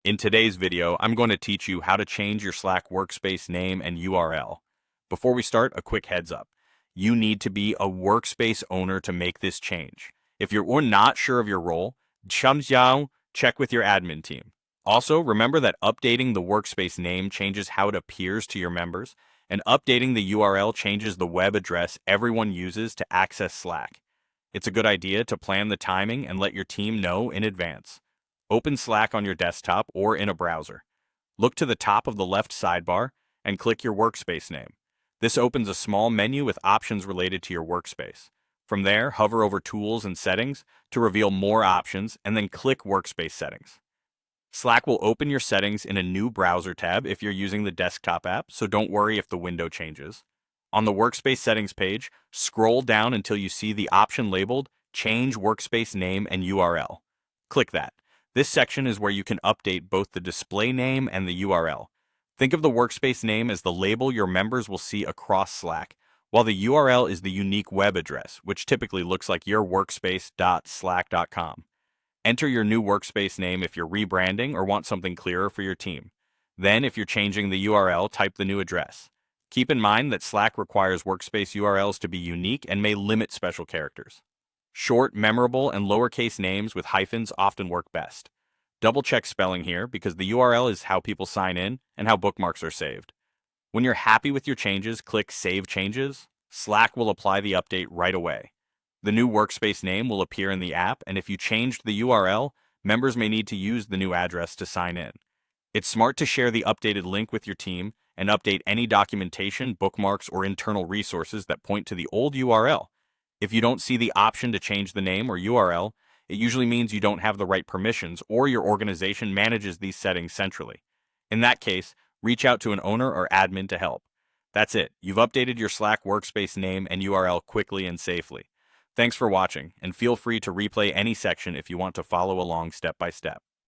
In today's video, I'm going to teach you how to change your Slack workspace name and URL. Before we start, a quick heads up. You need to be a workspace owner to make this change. If you're not sure of your role, check with your admin team. Also, remember that updating the workspace name changes how it appears to your members, and updating the URL changes the web address everyone uses to access Slack. It's a good idea to plan the timing and let your team know in advance. Open Slack on your desktop or in a browser. Look to the top of the left sidebar and click your workspace name. This opens a small menu with options related to your workspace. From there, hover over Tools and Settings to reveal more options and then click Workspace Settings. Slack will open your settings in a new browser tab if you're using the desktop app, so don't worry if the window changes. On the Workspace Settings page, scroll down until you see the option labeled Change Workspace Name and URL. Click that. This section is where you can update both the display name and the URL. Think of the workspace name as the label your members will see across Slack, while the URL is the unique web address, which typically looks like your workspace.slack.com. Enter your new workspace name if you're rebranding or want something clearer for your team. Then, if you're changing the URL, type the new address. Keep in mind that Slack requires workspace URLs to be unique and may limit special characters. Short, memorable, and lowercase names with hyphens often work best. Double-check spelling here because the URL is how people sign in and how bookmarks are saved. When you're happy with your changes, click Save Changes. Slack will apply the update right away. The new workspace name will appear in the app, and if you changed the URL, members may need to use the new address to sign in. It's smart to share the updated link with your team and update any documentation, bookmarks, or internal resources that point to the old URL. If you don't see the option to change the name or URL, it usually means you don't have the right permissions or your organization manages these settings centrally. In that case, reach out to an owner or admin to help. That's it. You've updated your Slack workspace name and URL quickly and safely. Thanks for watching, and feel free to replay any section if you want to follow along step by step.